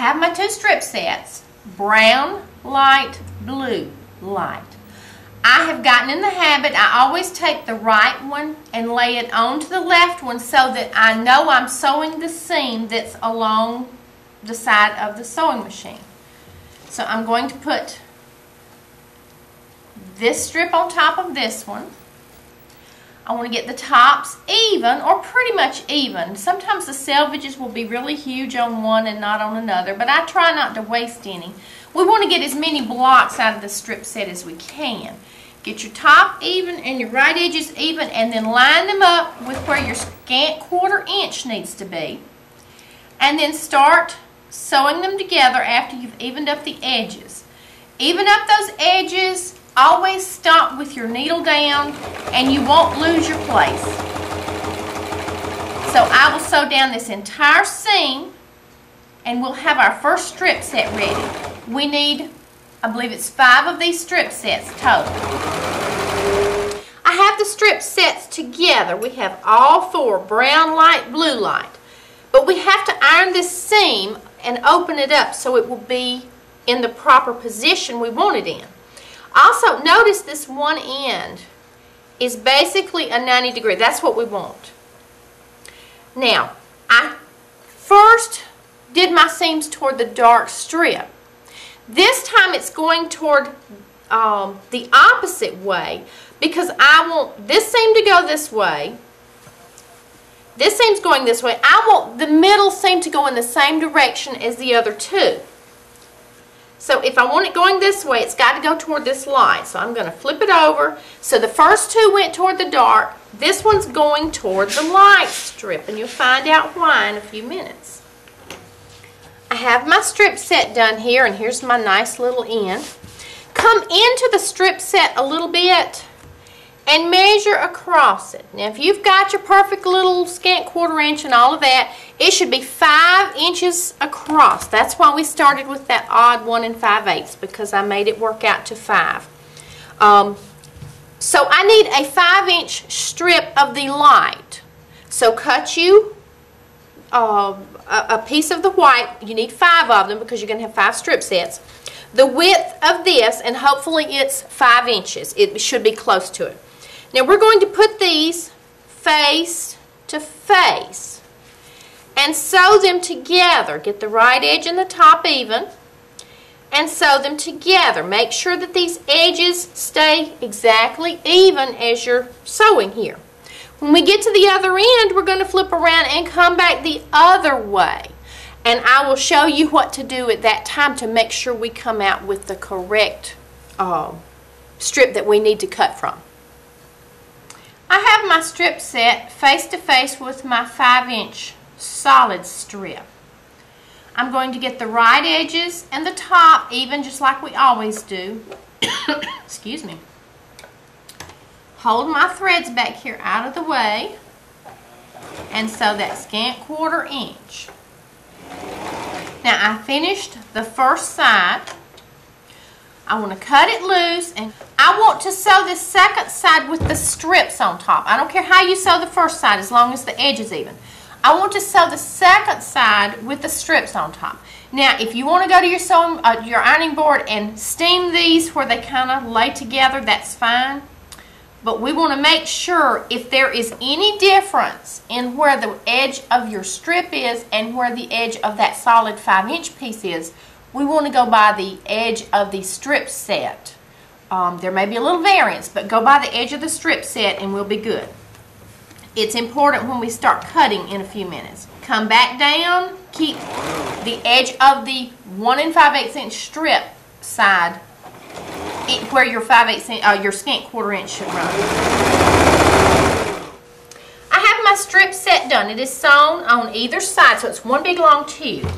have my two strip sets, brown, light, blue, light. I have gotten in the habit, I always take the right one and lay it onto the left one so that I know I'm sewing the seam that's along the side of the sewing machine. So I'm going to put this strip on top of this one. I want to get the tops even, or pretty much even. Sometimes the selvages will be really huge on one and not on another, but I try not to waste any. We want to get as many blocks out of the strip set as we can. Get your top even and your right edges even, and then line them up with where your scant 1/4 inch needs to be. And then start sewing them together after you've evened up the edges. Even up those edges. Always stop with your needle down and you won't lose your place. So I will sew down this entire seam and we'll have our first strip set ready. We need, I believe it's 5 of these strip sets total. I have the strip sets together. We have all 4, brown, light, blue, light. But we have to iron this seam and open it up so it will be in the proper position we want it in. Also, notice this one end is basically a 90 degree. That's what we want. Now, I first did my seams toward the dark strip. This time it's going toward the opposite way because I want this seam to go this way. This seam's going this way. I want the middle seam to go in the same direction as the other two. So if I want it going this way, it's got to go toward this light. So I'm going to flip it over. So the first 2 went toward the dark. This one's going toward the light strip, and you'll find out why in a few minutes. I have my strip set done here, and here's my nice little end. Come into the strip set a little bit and measure across it. Now if you've got your perfect little scant 1/4 inch and all of that, it should be 5 inches across. That's why we started with that odd 1 5/8, because I made it work out to 5. So I need a 5-inch strip of the light. So cut you a piece of the white. You need 5 of them because you're going to have 5 strip sets. The width of this, and hopefully it's 5 inches. It should be close to it. Now we're going to put these face to face and sew them together. Get the right edge and the top even and sew them together. Make sure that these edges stay exactly even as you're sewing here. When we get to the other end, we're going to flip around and come back the other way. And I will show you what to do at that time to make sure we come out with the correct strip that we need to cut from. I have my strip set face to face with my 5-inch solid strip. I'm going to get the right edges and the top even, just like we always do. Excuse me. Hold my threads back here out of the way and sew that scant 1/4 inch. Now I finished the first side. I want to cut it loose, and I want to sew this second side with the strips on top. I don't care how you sew the first side as long as the edge is even. I want to sew the second side with the strips on top. Now if you want to go to your ironing board and steam these where they kind of lay together, that's fine. But we want to make sure if there is any difference in where the edge of your strip is and where the edge of that solid 5-inch piece is, we want to go by the edge of the strip set. There may be a little variance, but go by the edge of the strip set and we'll be good. It's important when we start cutting in a few minutes. Come back down, keep the edge of the 1 5/8 inch strip side where your your scant 1/4 inch should run. I have my strip set done. It is sewn on either side, so it's one big long tube.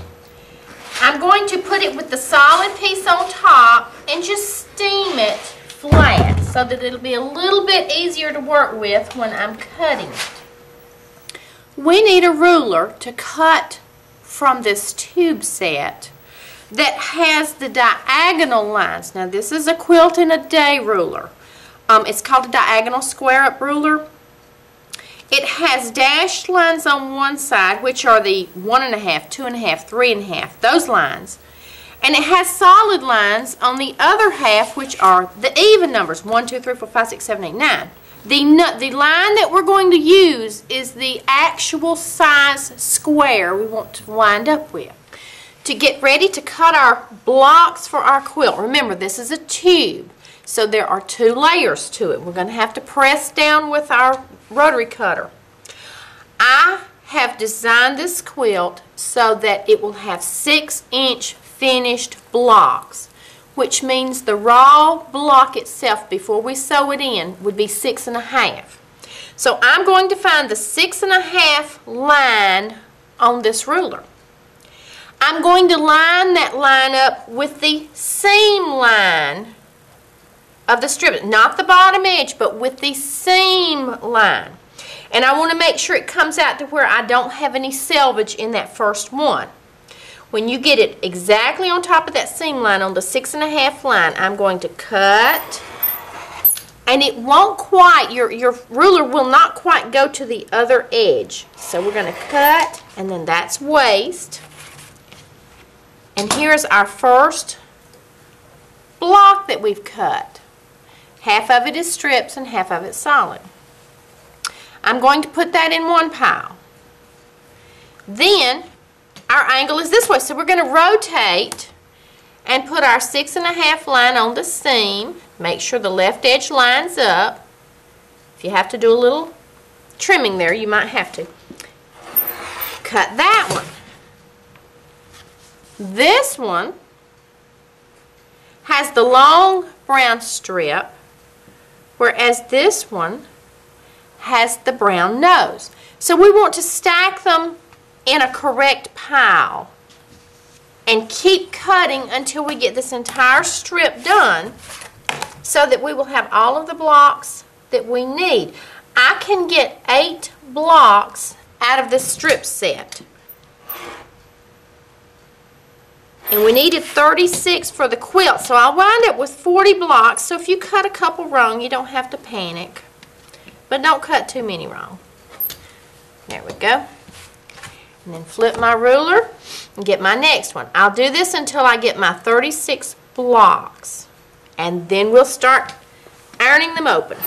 I'm going to put it with the solid piece on top and just steam it flat so that it'll be a little bit easier to work with when I'm cutting it. We need a ruler to cut from this tube set that has the diagonal lines. Now this is a Quilt in a Day ruler. It's called a diagonal square up ruler. It has dashed lines on one side, which are the 1.5, 2.5, 3.5, those lines. And it has solid lines on the other half, which are the even numbers, 1, 2, 3, 4, 5, 6, 7, 8, 9. The line that we're going to use is the actual size square we want to wind up with. To get ready to cut our blocks for our quilt, remember this is a tube, so there are 2 layers to it. We're going to have to press down with our rotary cutter. I have designed this quilt so that it will have 6-inch finished blocks, which means the raw block itself before we sew it in would be 6.5. So I'm going to find the 6.5 line on this ruler. I'm going to line that line up with the seam line of the strip, not the bottom edge, but with the seam line. And I want to make sure it comes out to where I don't have any selvage in that first one. When you get it exactly on top of that seam line on the 6.5 line, I'm going to cut, and it won't quite, your ruler will not quite go to the other edge. So we're going to cut, and then that's waist. And here's our first block that we've cut. Half of it is strips and half of it solid. I'm going to put that in one pile. Then our angle is this way, so we're going to rotate and put our 6.5 line on the seam. Make sure the left edge lines up. If you have to do a little trimming there, you might have to. Cut that one. This one has the long brown strip, whereas this one has the brown nose. So we want to stack them in a correct pile and keep cutting until we get this entire strip done so that we will have all of the blocks that we need. I can get 8 blocks out of this strip set. And we needed 36 for the quilt, so I'll wind up with 40 blocks. So if you cut a couple wrong, you don't have to panic. But don't cut too many wrong. There we go. And then flip my ruler and get my next one. I'll do this until I get my 36 blocks. And then we'll start ironing them open.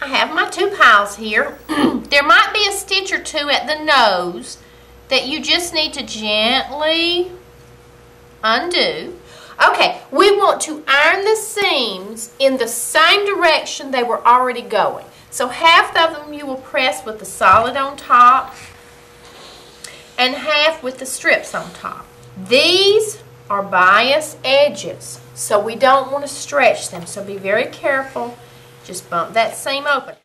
I have my 2 piles here. There might be a stitch or 2 at the nose that you just need to gently undo. Okay, we want to iron the seams in the same direction they were already going. So half of them you will press with the solid on top and half with the strips on top. These are bias edges, so we don't want to stretch them, so be very careful. Just bump that seam open.